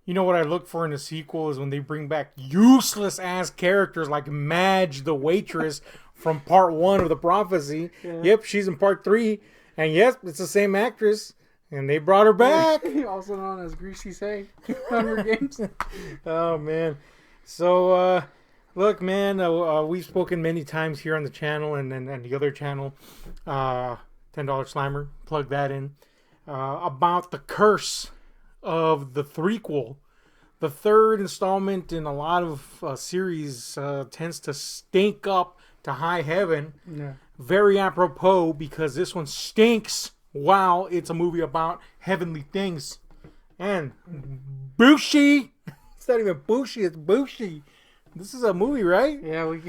You know what I look for in a sequel is when they bring back useless ass characters like Madge, the waitress from part one of the prophecy. Yeah. Yep, she's in part three, and yes, it's the same actress, and they brought her back. Also known as Greasy Say, Hunger Games. Oh man, so look, man, we've spoken many times here on the channel and the other channel, $10 Slimer, plug that in, about the curse of the threequel. The third installment in a lot of series tends to stink up to high heaven. Yeah. Very apropos because this one stinks while it's a movie about heavenly things. And Bushi! It's not even Bushi, it's Bushi. This is a movie, right? Yeah, we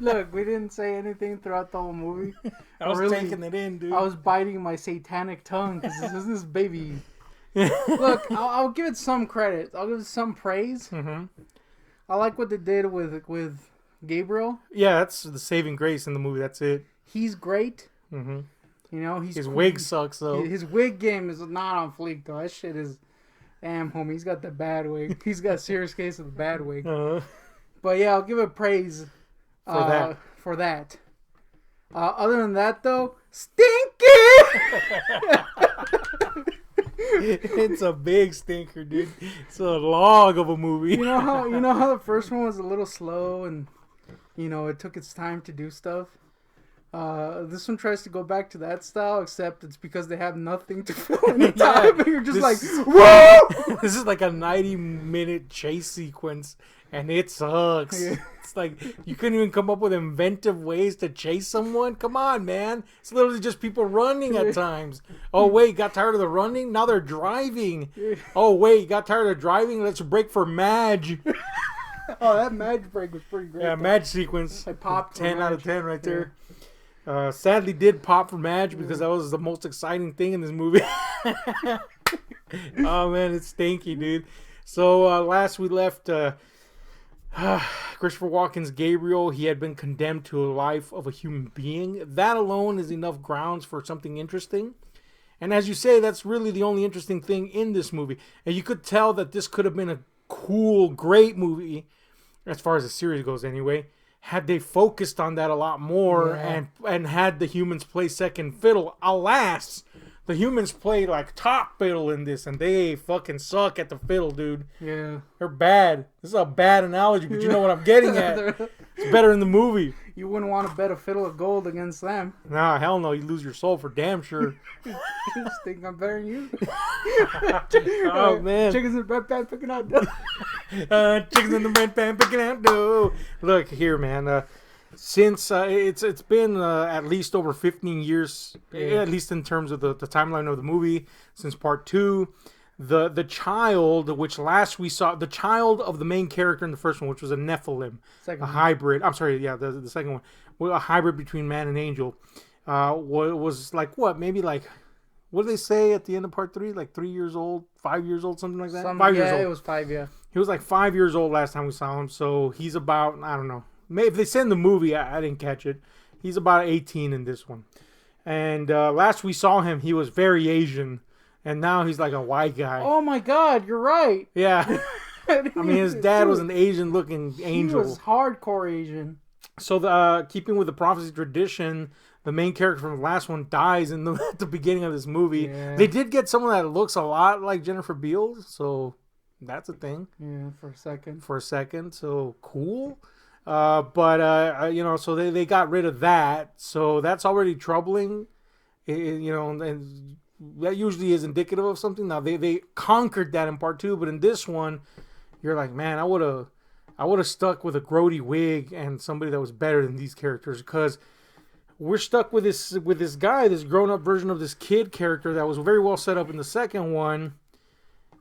look. We didn't say anything throughout the whole movie. I was taking it in, dude. I was biting my satanic tongue because this is baby. Look, I'll give it some credit. I'll give it some praise. Mm-hmm. I like what they did with Gabriel. Yeah, that's the saving grace in the movie. That's it. He's great. Mm-hmm. You know, His wig sucks, though. His wig game is not on fleek, though. That shit is... Damn, homie, he's got the bad wig. He's got a serious case of the bad wig. But yeah, I'll give it praise for that. Other than that, though, stinky! It's a big stinker, dude. It's a log of a movie. You know how the first one was a little slow and it took its time to do stuff. This one tries to go back to that style, except it's because they have nothing to fill in the time. And you're just like, whoa! This is like a 90-minute chase sequence, and it sucks. Yeah. It's like you couldn't even come up with inventive ways to chase someone. Come on, man. It's literally just people running at times. Oh, wait, got tired of the running? Now they're driving. Oh, wait, got tired of driving? Let's break for Madge. Oh, that Madge break was pretty great. Yeah, Madge sequence. I popped 10 out of 10 right there. Sadly did pop for Madge because that was the most exciting thing in this movie. Oh, man, it's stinky, dude. So, last we left... Christopher Walken's Gabriel, he had been condemned to a life of a human being. That alone is enough grounds for something interesting. And as you say, that's really the only interesting thing in this movie. And you could tell that this could have been a cool, great movie, as far as the series goes anyway, had they focused on that a lot more and had the humans play second fiddle. Alas, the humans play like top fiddle in this, and they fucking suck at the fiddle, dude. Yeah. They're bad. This is a bad analogy, but you know what I'm getting at. It's better in the movie. You wouldn't want to bet a fiddle of gold against them. Nah, hell no. You lose your soul for damn sure. You just think I'm better than you? Oh, man. Chickens in the red pan picking out dough. Chickens in the red pan picking out dough. Look here, man. Since it's been at least over 15 years, at least in terms of the timeline of the movie, since part 2. The child, which last we saw, the child of the main character in the first one, which was a Nephilim, a hybrid. I'm sorry, yeah, the second one, a hybrid between man and angel, was like what? Maybe like, what did they say at the end of part 3? Like 3 years old, 5 years old, something like that. 5 years old. Yeah, it was 5. Yeah, he was like 5 years old last time we saw him. So he's about, I don't know. Maybe if they said in the movie, I didn't catch it. He's about 18 in this one. And last we saw him, he was very Asian. And now he's like a white guy. Oh my God, you're right. Yeah. I mean, his dad was an Asian-looking angel. He was hardcore Asian. So, keeping with the prophecy tradition, the main character from the last one dies at the beginning of this movie. Yeah. They did get someone that looks a lot like Jennifer Beals, so that's a thing. Yeah, for a second. So, cool. So they got rid of that. So, that's already troubling. And that usually is indicative of something. Now they conquered that in part 2, but in this one, you're like, man, I would have stuck with a grody wig and somebody that was better than these characters, because we're stuck with this guy, this grown up version of this kid character that was very well set up in the second one,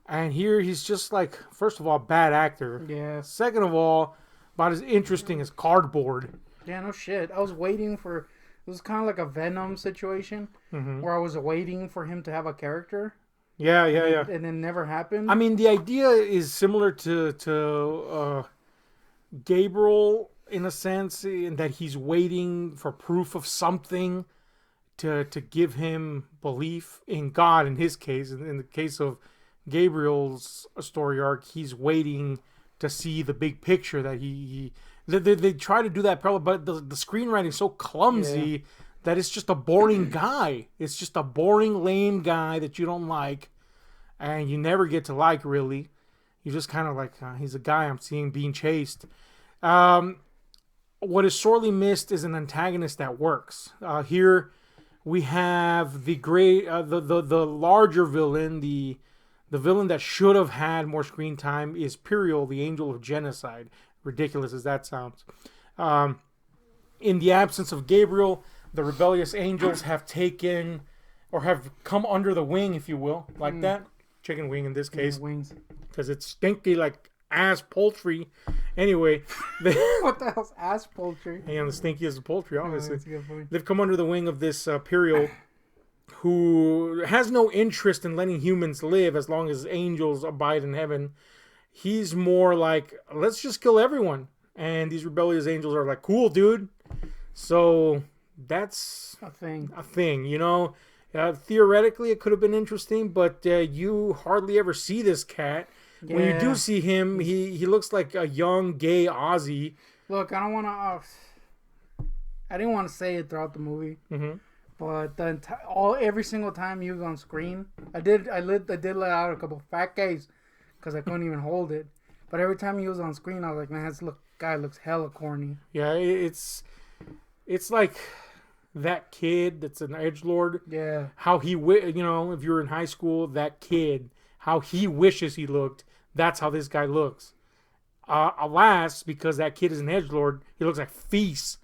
and here he's just like, first of all, bad actor. Yeah. Second of all, about as interesting as cardboard. Yeah, no shit. I was waiting for. It was kind of like a Venom situation where I was waiting for him to have a character. Yeah. And it never happened. I mean, the idea is similar to Gabriel in a sense, in that he's waiting for proof of something to give him belief in God. In his case, in the case of Gabriel's story arc, he's waiting to see the big picture that they try to do that probably, but the screenwriting's so clumsy that it's just a boring guy. It's just a boring, lame guy that you don't like, and you never get to like, really. You're just kind of like, he's a guy I'm seeing being chased. What is sorely missed is an antagonist that works. Here we have the great, the larger villain, the villain that should have had more screen time is Puriel, the Angel of Genocide. Ridiculous as that sounds. In the absence of Gabriel, the rebellious angels have taken, or have come under the wing, if you will, like that. Chicken wing in this case. Wings. Because it's stinky like ass poultry. Anyway. What the hell's ass poultry? And the stinky is the poultry, obviously. That's a good point. They've come under the wing of this Puriel, who has no interest in letting humans live as long as angels abide in heaven. He's more like, let's just kill everyone. And these rebellious angels are like, cool, dude. So that's a thing. You know. Theoretically, it could have been interesting, but you hardly ever see this cat. Yeah. When you do see him, he looks like a young, gay Aussie. Look, I don't want to... I didn't want to say it throughout the movie. Mm-hmm. But every single time he was on screen, I did let out a couple fat gays because I couldn't even hold it. But every time he was on screen, I was like, man, this guy looks hella corny. Yeah, it's like that kid that's an edgelord. Yeah. How he, if you're in high school, that kid, how he wishes he looked. That's how this guy looks. Alas, because that kid is an edgelord, he looks like Feast.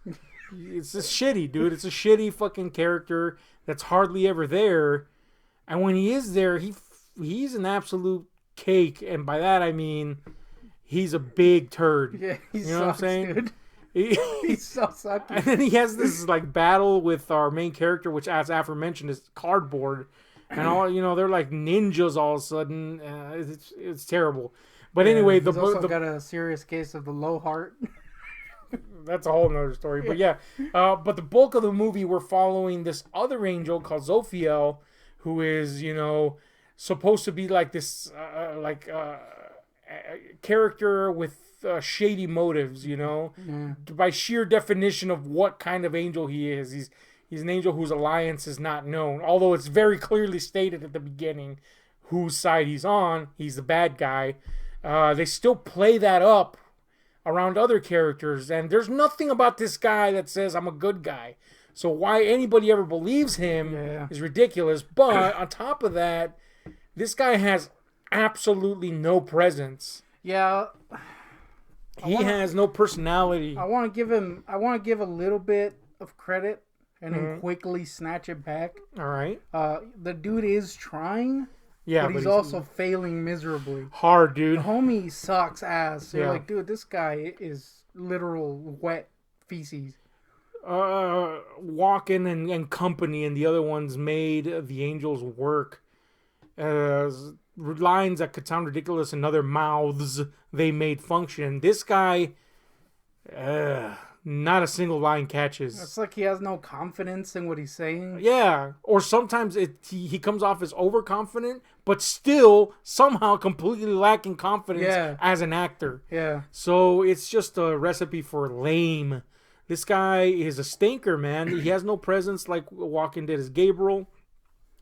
It's just shitty, dude. It's a shitty fucking character that's hardly ever there. And when he is there, he's an absolute cake. And by that, I mean, he's a big turd. Yeah, he you know sucks, what I'm saying? Dude. He's so sucky. And then he has this like battle with our main character, which, as aforementioned, is cardboard. And all, they're like ninjas all of a sudden. It's terrible. But anyway, he's also got a serious case of the low heart. That's a whole nother story. But yeah, but the bulk of the movie, we're following this other angel called Zophiel, who is, supposed to be like this, character with shady motives, by sheer definition of what kind of angel he is. He's an angel whose alliance is not known, although it's very clearly stated at the beginning whose side he's on. He's the bad guy. They still play that up around other characters, and there's nothing about this guy that says I'm a good guy. So why anybody ever believes him is ridiculous. But on top of that, this guy has absolutely no presence. Yeah. He has no personality. I want to give a little bit of credit and then quickly snatch it back. All right. The dude is trying. Yeah, but he's also failing miserably. Hard, dude. The homie sucks ass. So you're like, dude, this guy is literal wet feces. Walken and company and the other ones made the angels work. Lines that could sound ridiculous in other mouths they made function. This guy, not a single line catches. It's like he has no confidence in what he's saying. Yeah, or sometimes he comes off as overconfident, but still somehow completely lacking confidence as an actor. Yeah. So it's just a recipe for lame. This guy is a stinker, man. He has no presence like Walken did as Gabriel,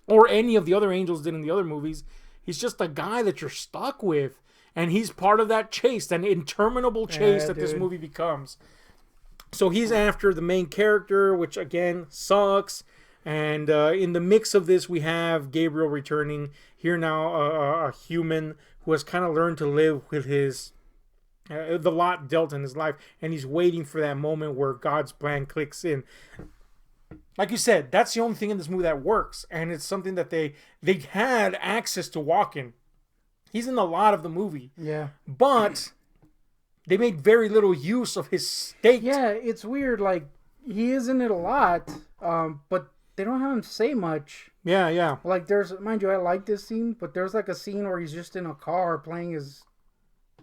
or any of the other angels did in the other movies. He's just a guy that you're stuck with, and he's part of that chase, an interminable chase that this movie becomes. So he's after the main character, which again sucks. And in the mix of this, we have Gabriel returning here now, a human who has kind of learned to live with his the lot dealt in his life, and he's waiting for that moment where God's plan clicks in. Like you said, that's the only thing in this movie that works, and it's something that they had access to Walken. He's in a lot of the movie. Yeah. But they made very little use of his state. Yeah, it's weird. Like, he is in it a lot, but they don't have him say much. Yeah. Like, mind you, I like this scene, but there's like a scene where he's just in a car playing his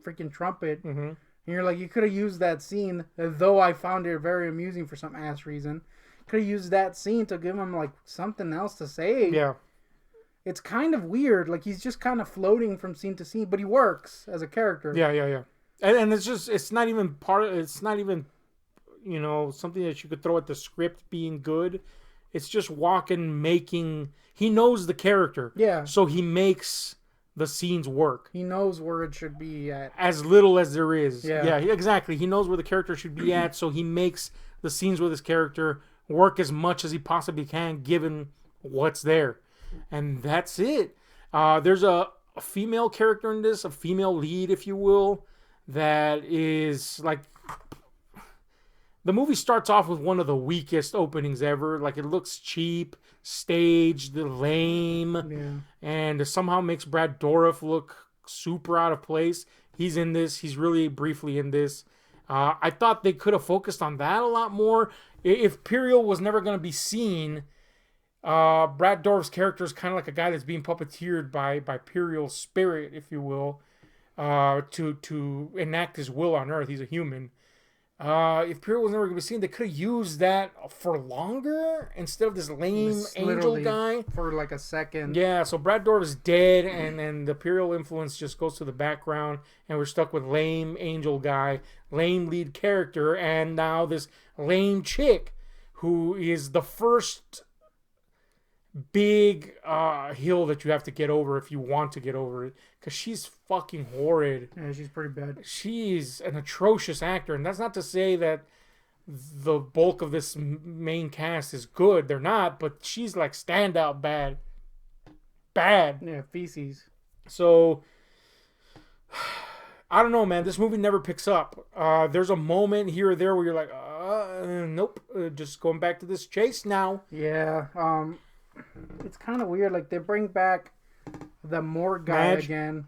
freaking trumpet. Mm-hmm. And you're like, you could have used that scene, though I found it very amusing for some ass reason. Could have used that scene to give him like something else to say. Yeah. it's kind of weird. Like he's just kind of floating from scene to scene, but he works as a character. Yeah. And it's not even something that you could throw at the script being good. It's just Walken making. He knows the character. Yeah. So he makes the scenes work. He knows where it should be at. As little as there is. Yeah. Exactly. He knows where the character should be at, so he makes the scenes with his character work as much as he possibly can, given what's there. And that's it. There's a female character in this, a female lead, if you will, that is like... The movie starts off with one of the weakest openings ever. Like, it looks cheap, staged, lame, and somehow makes Brad Dourif look super out of place. He's in this. He's really briefly in this. I thought they could have focused on that a lot more. If Puriel was never going to be seen, Brad Dourif's character is kind of like a guy that's being puppeteered by Puriel's spirit, if you will, to enact his will on Earth. He's a human. If Puriel was never going to be seen, they could have used that for longer instead of this lame angel guy. For like a second. Yeah, so Brad Dourif is dead, and the Puriel influence just goes to the background, and we're stuck with lame angel guy, lame lead character, and now this lame chick who is the first big hill that you have to get over if you want to get over it, because she's fucking horrid. Yeah, she's pretty bad. She's an atrocious actor, and that's not to say that the bulk of this main cast is good. They're not, but she's like standout bad. Yeah, feces. So I don't know, man. This movie never picks up. There's a moment here or there where you're like, nope, just going back to this chase now. Yeah, it's kind of weird. Like, they bring back the Morgue guy again.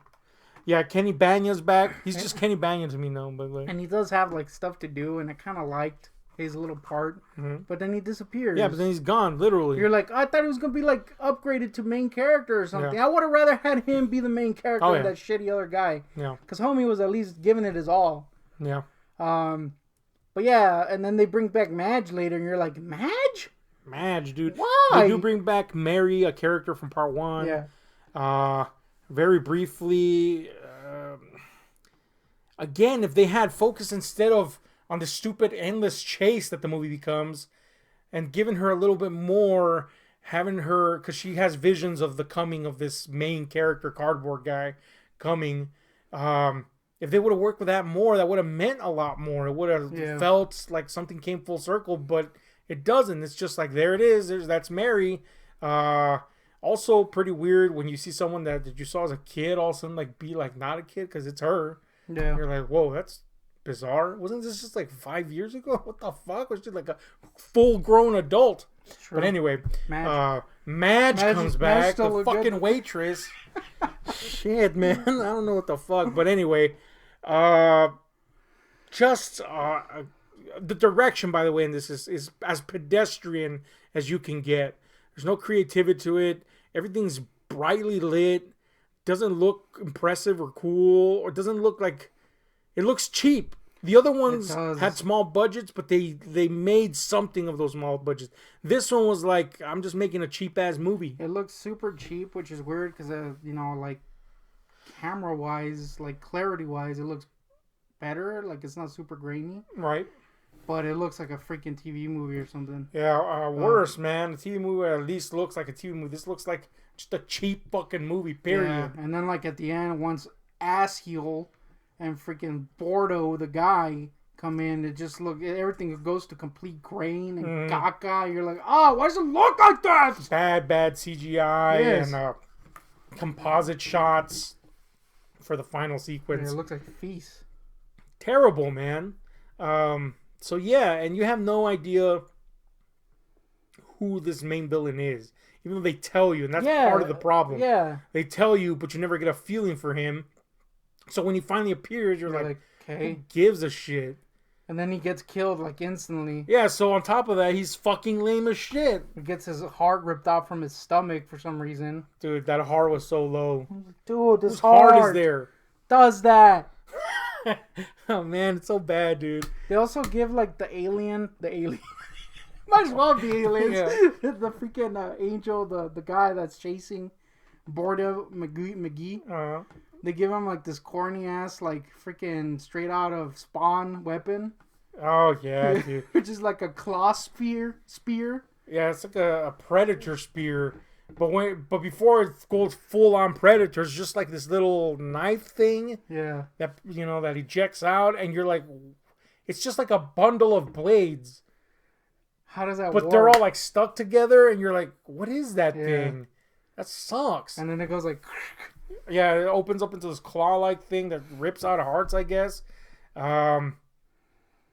Yeah, Kenny Banya's back. He's just Kenny Banya to me now, but like... And he does have like stuff to do, and I kind of liked his little part. Mm-hmm. But then he disappears. Yeah, but then he's gone, literally. You're like, I thought he was gonna be like upgraded to main character or something. Yeah. I would have rather had him be the main character than that shitty other guy. Yeah. Because homie was at least giving it his all. Yeah. But yeah, and then they bring back Madge later, and you're like, Madge? Madge, dude. Why? They do bring back Mary, a character from part 1. Yeah. Very briefly. Again, if they had focused instead of on the stupid endless chase that the movie becomes, and given her a little bit more, having her, because she has visions of the coming of this main character, cardboard guy, coming. If they would have worked with that more, that would have meant a lot more. It would have felt like something came full circle, but it doesn't. It's just like, there it is. That's Mary. Also pretty weird when you see someone that you saw as a kid all of a sudden like be like not a kid, because it's her. Yeah. You're like, whoa, that's bizarre. Wasn't this just like 5 years ago? What the fuck? Was she like a full-grown adult? But anyway, Madge comes back, the fucking good waitress. Shit, man. I don't know what the fuck. But anyway, the direction, by the way, in this is as pedestrian as you can get. There's no creativity to it. Everything's brightly lit. Doesn't look impressive or cool, or doesn't look like... It looks cheap. The other ones had small budgets, but they made something of those small budgets. This one was like, I'm just making a cheap-ass movie. It looks super cheap, which is weird because, like, camera-wise, like, clarity-wise, it looks better. Like, it's not super grainy. Right. But it looks like a freaking TV movie or something. Yeah, worse, man. The TV movie at least looks like a TV movie. This looks like just a cheap fucking movie, period. Yeah, and then, like, at the end, once Assheel and freaking Bordeaux, the guy, come in, it just everything goes to complete grain and caca. You're like, why does it look like that? Bad CGI and composite shots for the final sequence. Yeah, it looks like feast. Terrible, man. So yeah, and you have no idea who this main villain is, even though they tell you, and that's part of the problem. Yeah, they tell you, but you never get a feeling for him. So when he finally appears, you're like, okay, who gives a shit? And then he gets killed like instantly. Yeah. So on top of that, he's fucking lame as shit. He gets his heart ripped out from his stomach for some reason. Dude, that heart was so low. Dude, this heart is there. Does that? Oh man, it's so bad, dude. They also give like the alien. Might as well be aliens. Yeah. The freaking angel, the guy that's chasing Borda McGee. They give him like this corny ass, like freaking straight out of Spawn weapon. Oh yeah, dude. Which is like a claw spear. Yeah, it's like a predator spear. But before it goes full on predator, it's just like this little knife thing. Yeah. That that ejects out, and you're like, it's just like a bundle of blades. How does that work? But they're all like stuck together, and you're like, what is that thing? That sucks. And then it goes like, yeah, it opens up into this claw-like thing that rips out hearts, I guess.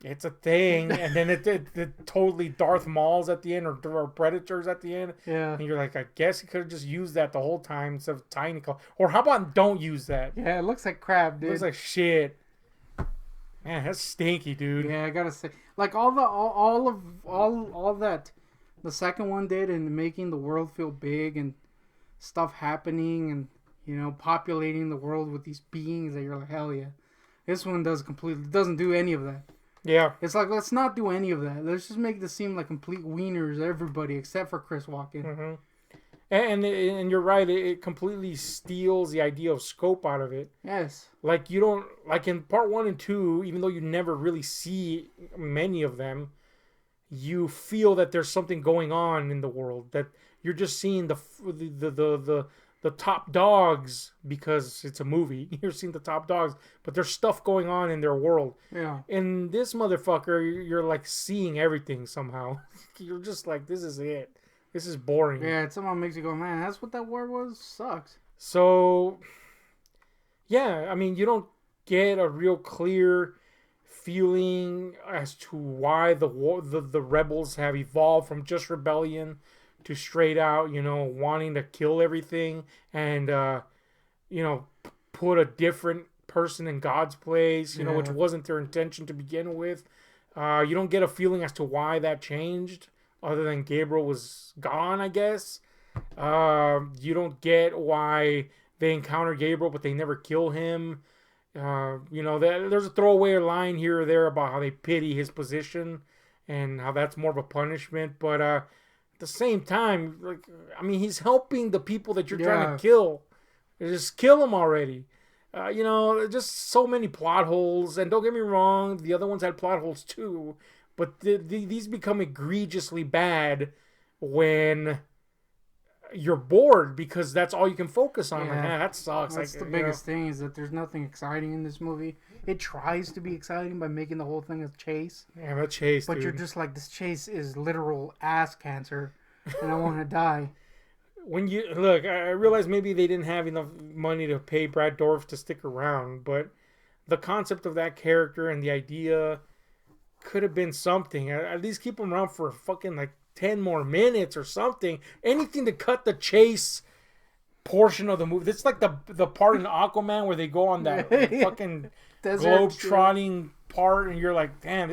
It's a thing, and then it totally Darth Mauls at the end, or Predators at the end. Yeah. And you're like, I guess you could have just used that the whole time instead of tiny claw. Or how about don't use that? Yeah, it looks like crap, dude. It looks like shit. Man, that's stinky, dude. Yeah, I gotta say, like all that the second one did in making the world feel big and stuff happening and populating the world with these beings that you're like, hell yeah. This one doesn't do any of that. Yeah. It's like, let's not do any of that. Let's just make this seem like complete wieners, everybody except for Chris Walken. Mm-hmm. And you're right. It completely steals the idea of scope out of it. Yes. Like you don't like in part 1 and 2, even though you never really see many of them, you feel that there's something going on in the world. That you're just seeing the top dogs because it's a movie. You're seeing the top dogs, but there's stuff going on in their world. Yeah. In this motherfucker, you're like seeing everything somehow. You're just like, this is it. This is boring. Yeah, it somehow makes you go, man, that's what that war was? Sucks. So, yeah, I mean, you don't get a real clear feeling as to why the rebels have evolved from just rebellion to straight out, wanting to kill everything and, put a different person in God's place, which wasn't their intention to begin with. You don't get a feeling as to why that changed, other than Gabriel was gone, I guess. You don't get why they encounter Gabriel, but they never kill him. There's a throwaway line here or there about how they pity his position and how that's more of a punishment, but at the same time, like, I mean, he's helping the people that you're trying to kill. Just kill them already. Just so many plot holes. And don't get me wrong, the other ones had plot holes too. But these become egregiously bad when you're bored because that's all you can focus on. Yeah. Like, that sucks. That's the biggest thing is that there's nothing exciting in this movie. It tries to be exciting by making the whole thing a chase. Yeah, a chase, but dude. You're just like, this chase is literal ass cancer, and I want to die. When you look, I realize maybe they didn't have enough money to pay Brad Dourif to stick around, but the concept of that character and the idea could have been something. At least keep him around for fucking like 10 more minutes or something. Anything to cut the chase portion of the movie. It's like the part in Aquaman where they go on that fucking globe-trotting part, and you're like, damn,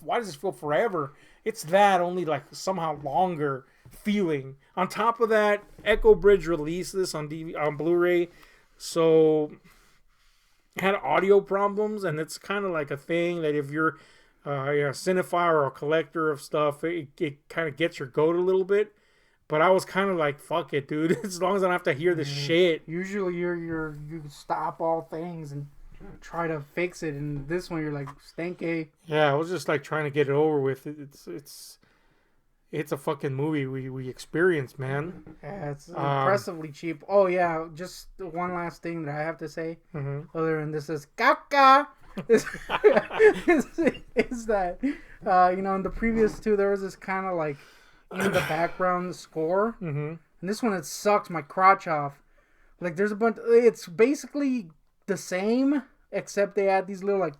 why does this feel forever? It's that, only like somehow longer feeling. On top of that, Echo Bridge released this on Blu-ray, so had audio problems, and it's kind of like a thing that if you're a cinephile or a collector of stuff, it kind of gets your goat a little bit. But I was kind of like, fuck it, dude. As long as I don't have to hear this shit. Usually you stop all things and try to fix it, and this one you're like, stanky. Yeah, I was just like trying to get it over with. It's a fucking movie we experienced, man. Yeah, it's impressively cheap. Oh yeah, just one last thing that I have to say. Mm-hmm. Other than this is caca. is that in the previous two there was this kind of like in the background score, and this one it sucks my crotch off. Like there's a bunch. It's basically the same, except they add these little like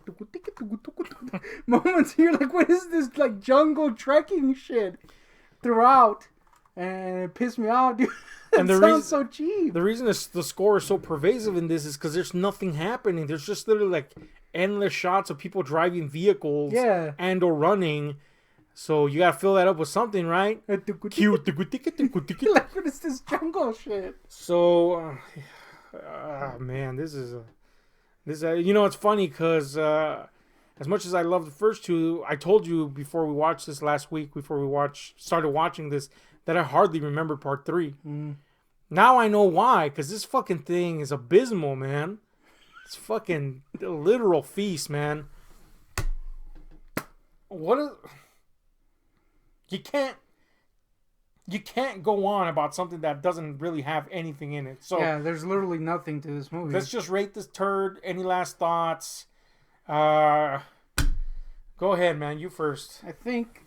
moments here. Like, what is this like jungle trekking shit throughout? And it pissed me off, dude. And it sounds so cheap. The reason the score is so pervasive in this is because there's nothing happening. There's just literally like endless shots of people driving vehicles and or running. So you gotta fill that up with something, right? Cute. Like, what is this jungle shit? So, man, this is it's funny because as much as I love the first two, I told you before we watched this last week, started watching this, that I hardly remember part 3. Now I know why, because this fucking thing is abysmal, man. It's fucking a literal feast, man. What is... You can't go on about something that doesn't really have anything in it. So yeah, there's literally nothing to this movie. let's just rate this turd. Any last thoughts? Go ahead, man. You first. I think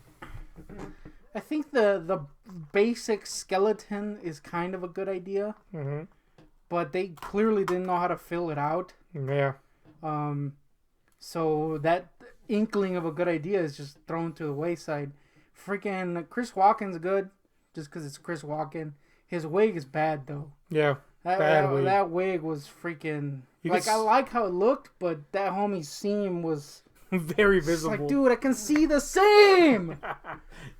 the basic skeleton is kind of a good idea, Mm-hmm. but they clearly didn't know how to fill it out. Yeah. So that inkling of a good idea is just thrown to the wayside. Freaking Chris Walken's good, just because it's Chris Walken. His wig is bad though. Yeah. That wig was freaking I like how it looked, but that homie's seam was very visible. like, dude, I can see the seam.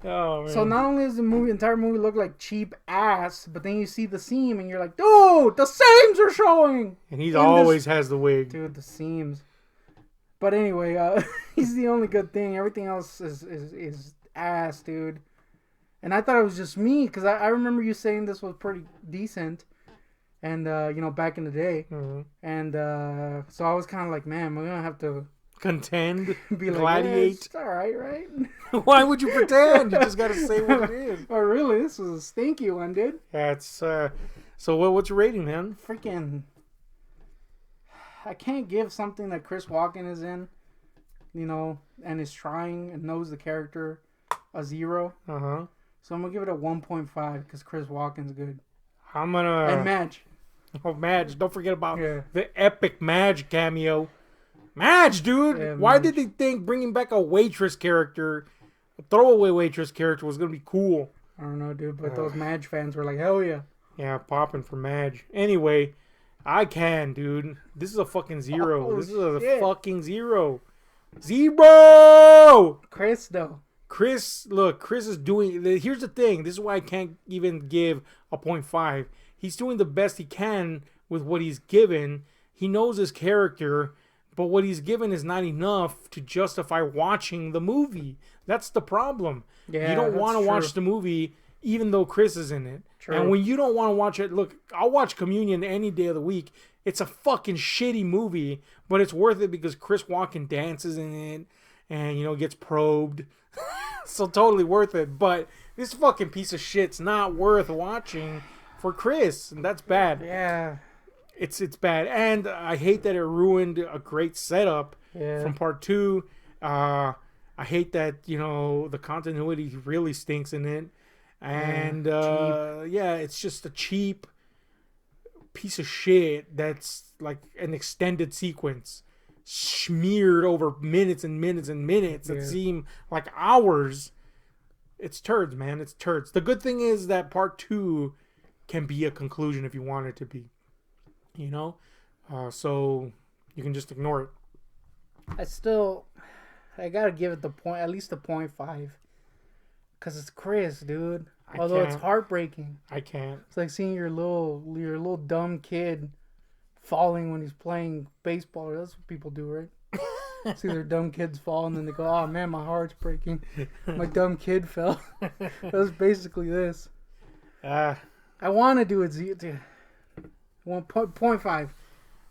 Oh man. So not only does the entire movie look like cheap ass, but then you see the seam and you're like, dude, the seams are showing. And he always has the wig. Dude, the seams. But anyway, he's the only good thing. Everything else is ass, dude. And I thought it was just me, because I remember you saying this was pretty decent. And, back in the day. Mm-hmm. And so I was kind of like, man, we're going to have to Contend, be like, gladiate. yeah, it's all right? Why would you pretend? You just gotta say what it is. Oh, really? This was a stinky one, dude. That's so. What's your rating, man? Freaking. I can't give something that Chris Walken is in, and is trying and knows the character, a 0. Uh-huh. So I'm gonna give it a 1.5 because Chris Walken's good. I'm gonna... And Madge. Oh, Madge. Don't forget about Yeah. the epic Madge cameo. Madge, dude! Yeah, Why Madge. did they think bringing back a waitress character, a throwaway waitress character, was gonna be cool? I don't know, dude, but those Madge fans were like, hell yeah. Yeah, popping for Madge. Anyway, I can, dude. This is a fucking 0. Oh, this is a shit. fucking 0. 0! Chris, though. Chris is doing... Here's the thing. This is why I can't even give a 0.5. He's doing the best he can with what he's given. He knows his character, but what he's given is not enough to justify watching the movie. That's the problem. Yeah, you don't want to that's watch true. the movie even though Chris is in it. True. And when you don't want to watch it, look, I'll watch Communion any day of the week. It's a fucking shitty movie, but it's worth it because Chris Walken dances in it and, gets probed. So totally worth it. But this fucking piece of shit's not worth watching for Chris. And that's bad. Yeah. It's bad. And I hate that it ruined a great setup from part 2. I hate that, the continuity really stinks in it. And, it's just a cheap piece of shit that's like an extended sequence smeared over minutes and minutes and minutes that seem like hours. It's turds, man. It's turds. The good thing is that part 2 can be a conclusion if you want it to be. So you can just ignore it. I gotta give it at least a 0.5. Because it's Chris, dude. Although it's heartbreaking. I can't. It's like seeing your little dumb kid falling when he's playing baseball. That's what people do, right? See their dumb kids fall and then they go, oh man, my heart's breaking. My dumb kid fell. That's basically this. I want to do it 1.5.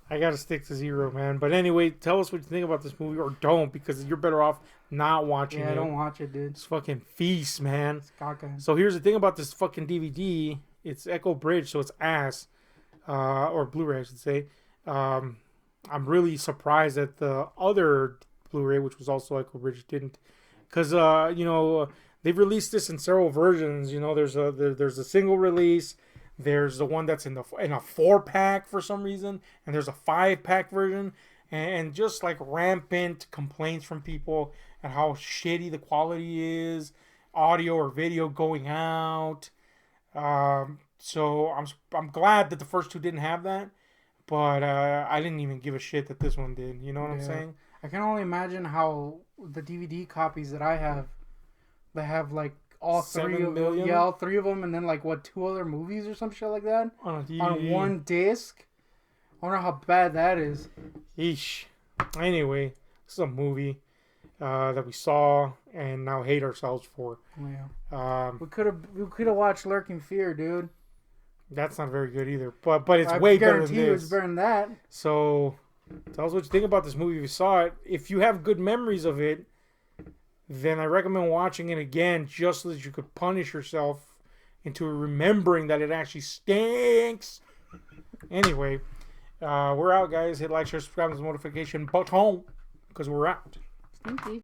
I gotta stick to 0, man. But anyway, tell us what you think about this movie, or don't, because you're better off not watching it. Yeah, don't watch it, dude. It's fucking feast, man. It's caca. So here's the thing about this fucking DVD. It's Echo Bridge, so it's ass. Or Blu-ray, I should say. I'm really surprised that the other Blu-ray, which was also Echo Bridge, didn't. Because, they've released this in several versions. There's a single release. There's the one that's in a 4-pack for some reason, and there's a 5-pack version, and just like rampant complaints from people at how shitty the quality is, audio or video going out. So I'm glad that the first 2 didn't have that, but I didn't even give a shit that this one did. You know what I'm saying? I can only imagine how the DVD copies that I have, they have like all 3 of them. Yeah, all 3 of them, and then like 2 other movies or some shit like that on one disc. I wonder how bad that is. Yeesh. Anyway, this is a movie that we saw and now hate ourselves for. Yeah. We could have watched Lurking Fear, dude. That's not very good either. But it's I way better guarantee than you this. it's better than that. So tell us what you think about this movie if you saw it. If you have good memories of it, then I recommend watching it again just so that you could punish yourself into remembering that it actually stinks. Anyway, we're out, guys. Hit like, share, subscribe, and the notification button because we're out. Stinky.